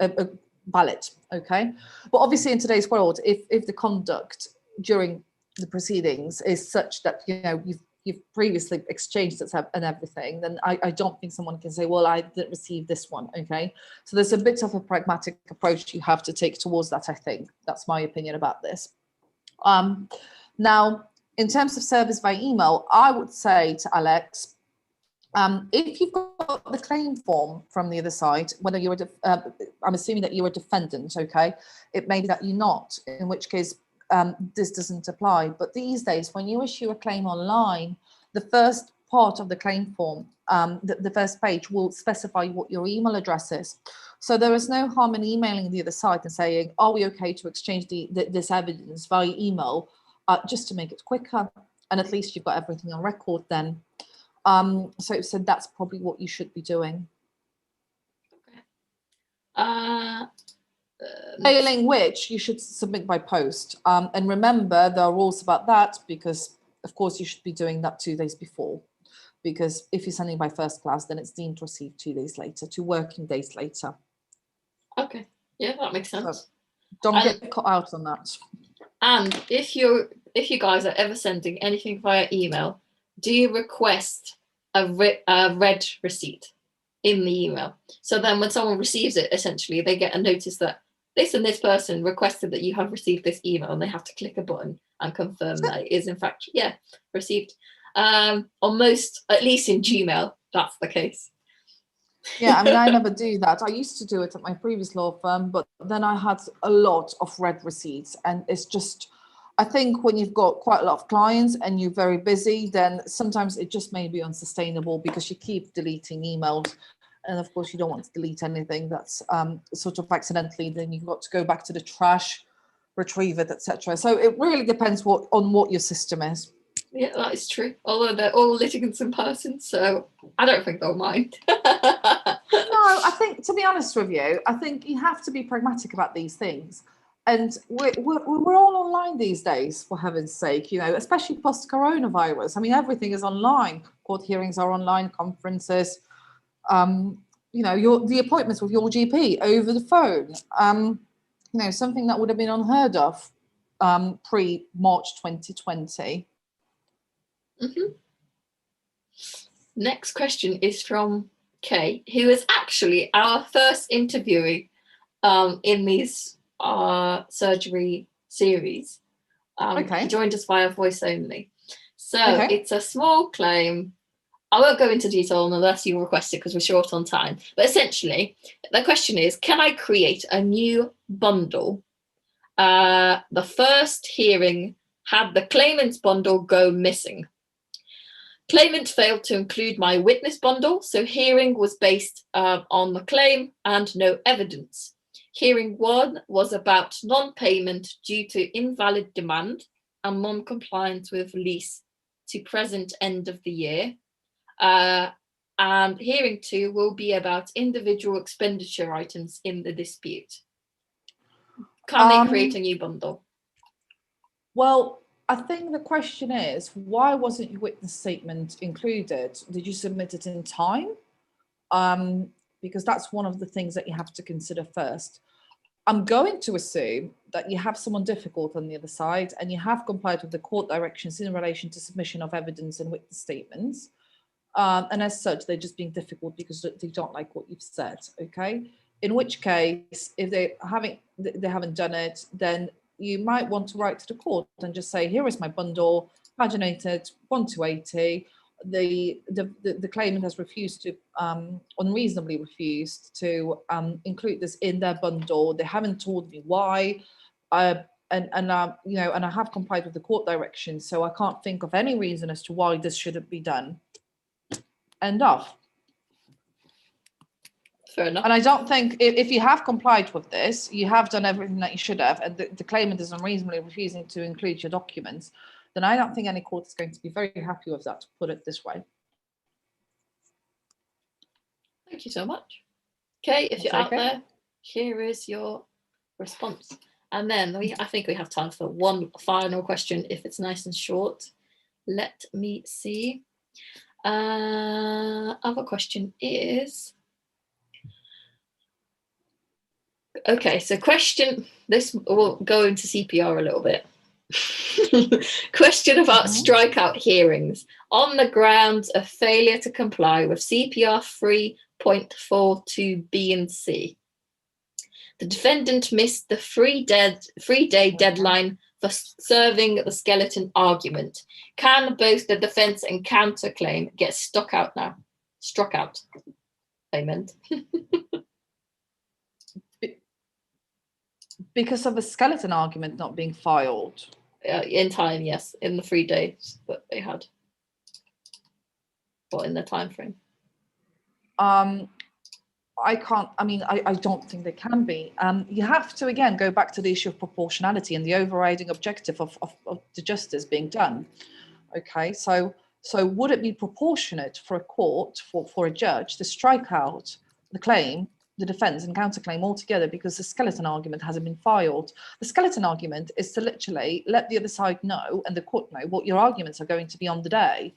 valid, okay. But obviously, in today's world, if the conduct during the proceedings is such that you've previously exchanged it and everything, then I don't think someone can say, well, I didn't receive this one, okay. So there's a bit of a pragmatic approach you have to take towards that. I think that's my opinion about this. Now, in terms of service by email, I would say to Alex, if you've got the claim form from the other side, whether you're I'm assuming that you're a defendant, okay, it may be that you're not, in which case this doesn't apply. But these days, when you issue a claim online, the first part of the claim form, the first page, will specify what your email address is. So there is no harm in emailing the other side and saying, are we okay to exchange this evidence via email, just to make it quicker, and at least you've got everything on record then. So that's probably what you should be doing. Okay. Failing which, you should submit by post. And remember, there are rules about that, because of course you should be doing that 2 days before. Because if you're sending by first class, then it's deemed received 2 days later, 2 working days later. Okay, yeah, that makes sense. So don't get caught out on that. And if you guys are ever sending anything via email, do you request a read receipt in the email? So then when someone receives it, essentially they get a notice that this and this person requested that you have received this email, and they have to click a button and confirm that it is in fact, received. On most, at least in Gmail, that's the case. Yeah, I mean, I never do that. I used to do it at my previous law firm, but then I had a lot of read receipts, and it's just, I think when you've got quite a lot of clients and you're very busy, then sometimes it just may be unsustainable because you keep deleting emails. And of course, you don't want to delete anything that's sort of accidentally, then you've got to go back to the trash, retrieve it, etc. So it really depends on what your system is. Yeah, that is true. Although they're all litigants in person, so I don't think they'll mind. No, I think, to be honest with you, I think you have to be pragmatic about these things. And we're all online these days, for heaven's sake, you know, especially post-coronavirus. I mean, everything is online. Court hearings are online, conferences, you know, the appointments with your GP over the phone. You know, something that would have been unheard of pre-March 2020. Mm-hmm. Next question is from Kay, who is actually our first interviewee in these surgery series. Okay. He joined us via voice only. So Okay. It's a small claim. I won't go into detail unless you request it because we're short on time. But essentially, the question is, can I create a new bundle? The first hearing had the claimant's bundle go missing. Claimant failed to include my witness bundle, so hearing was based on the claim and no evidence. Hearing 1 was about non-payment due to invalid demand and non-compliance with lease to present end of the year. And hearing 2 will be about individual expenditure items in the dispute. Can they create a new bundle? Well, I think the question is, why wasn't your witness statement included? Did you submit it in time? Because that's one of the things that you have to consider first. I'm going to assume that you have someone difficult on the other side and you have complied with the court directions in relation to submission of evidence and witness statements. And as such, they're just being difficult because they don't like what you've said, okay? In which case, if they haven't done it, then you might want to write to the court and just say, here is my bundle, paginated 1 to 80. The claimant has refused to, unreasonably refused to include this in their bundle. They haven't told me why. You know, and I have complied with the court directions, so I can't think of any reason as to why this shouldn't be done. End of. Fair enough. And I don't think if you have complied with this, you have done everything that you should have, and the claimant is unreasonably refusing to include your documents, then I don't think any court is going to be very happy with that, to put it this way. Thank you so much. Okay, if That's you're out okay. there, here is your response. And then I think we have time for one final question if it's nice and short. Let me see. Other question is, okay, so this will go into CPR a little bit. Question about strikeout hearings on the grounds of failure to comply with CPR 3.42B and C. The defendant missed the 3-day deadline for serving the skeleton argument. Can both the defense and counterclaim get struck out now? Struck out. Amen. Because of a skeleton argument not being filed. In time, yes, in the 3 days that they had, or in the time frame. I don't think they can be. You have to, again, go back to the issue of proportionality and the overriding objective of the justice being done. Okay, so would it be proportionate for a court, for a judge, to strike out the claim, the defense and counterclaim altogether because the skeleton argument hasn't been filed? The skeleton argument is to literally let the other side know and the court know what your arguments are going to be on the day,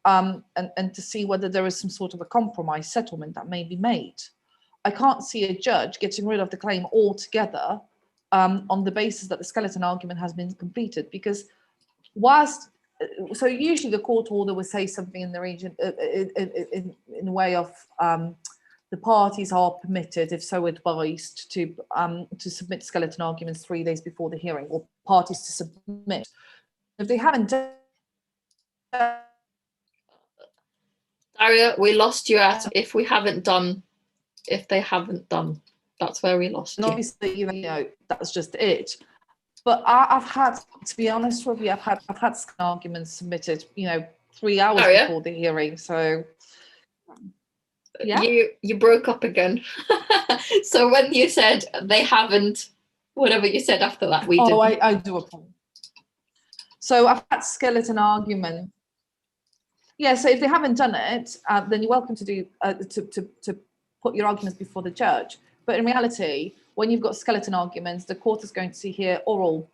and to see whether there is some sort of a compromise settlement that may be made. I can't see a judge getting rid of the claim altogether on the basis that the skeleton argument has been completed, because so usually the court order will say something in the region in a way of the parties are permitted, if so advised, to submit skeleton arguments 3 days before the hearing, or parties to submit. If they haven't done, Daria, we lost you at if they haven't done. That's where we lost you. obviously, you know, that's just it. But I've had, to be honest with you, I've had arguments submitted, 3 hours Oh, yeah? before the hearing. So yeah. You broke up again. So when you said they haven't, whatever you said after that, we didn't. I do apologize. So I've had skeleton argument. Yeah, so if they haven't done it, then you're welcome to do to put your arguments before the judge. But in reality, when you've got skeleton arguments, the court is going to hear oral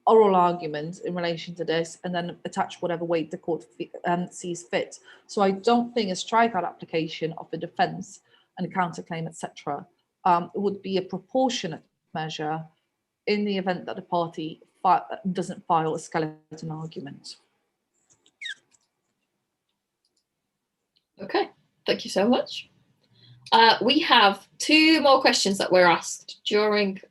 arguments in relation to this, and then attach whatever weight the court sees fit. So I don't think a strikeout application of the defence and counterclaim, etc., would be a proportionate measure in the event that the party doesn't file a skeleton argument. Okay, thank you so much. We have 2 more questions that were asked during,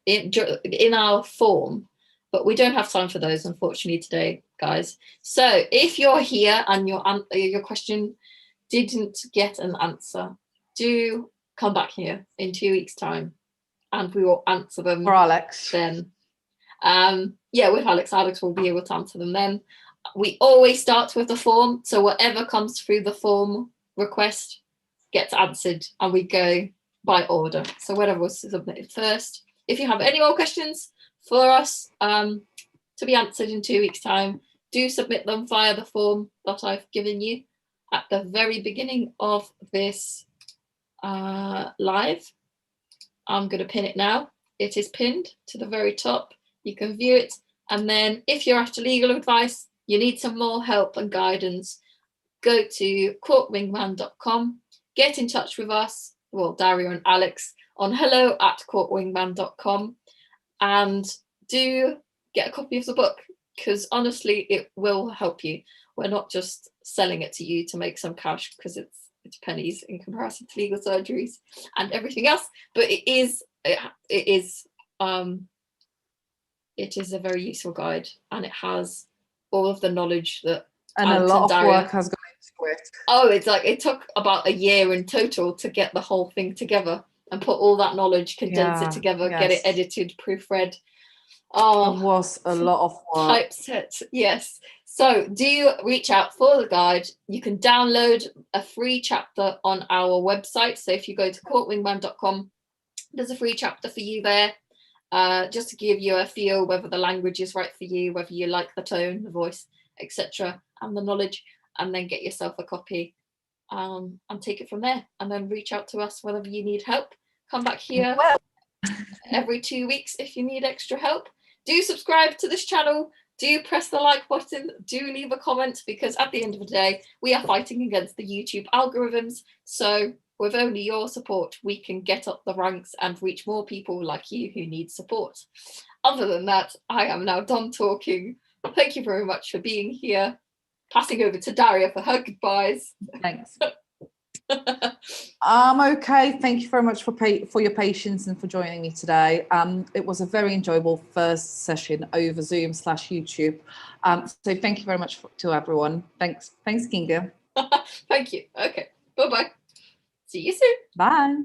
in our form, but we don't have time for those, unfortunately, today, guys. So if you're here and your question didn't get an answer, do come back here in 2 weeks' time, and we will answer them. For Alex. Then, with Alex. Alex will be able to answer them then. We always start with the form, so whatever comes through the form request gets answered, and we go by order. So whatever was submitted first. If you have any more questions for us to be answered in 2 weeks' time, do submit them via the form that I've given you at the very beginning of this live. I'm going to pin it now. It is pinned to the very top. You can view it, and then if you're after legal advice, you need some more help and guidance, go to courtwingman.com, get in touch with us, well, Dario and Alex, on hello@courtwingman.com, and do get a copy of the book, because honestly, it will help you. We're not just selling it to you to make some cash, because it's pennies in comparison to legal surgeries and everything else, but it is a very useful guide, and it has all of the knowledge that and Alex a lot and of Dario, work has gone into it. Oh, it's like it took about a year in total to get the whole thing together and put all that knowledge, condense it together, get it edited, proofread. Oh, it was a lot of work. Typeset, yes. So do reach out for the guide. You can download a free chapter on our website. So if you go to courtwingman.com, there's a free chapter for you there. Just to give you a feel whether the language is right for you, whether you like the tone, the voice, etc., and the knowledge, and then get yourself a copy and take it from there. And then reach out to us whenever you need help. Come back here every 2 weeks if you need extra help. Do subscribe to this channel. Do press the like button. Do leave a comment, because at the end of the day, we are fighting against the YouTube algorithms. So with only your support, we can get up the ranks and reach more people like you who need support. Other than that, I am now done talking. Thank you very much for being here. Passing over to Daria for her goodbyes. Thanks. Okay. Thank you very much for your patience and for joining me today. It was a very enjoyable first session over Zoom/YouTube. So thank you very much to everyone. Thanks, Kinga. Thank you. Okay. Bye-bye. See you soon. Bye.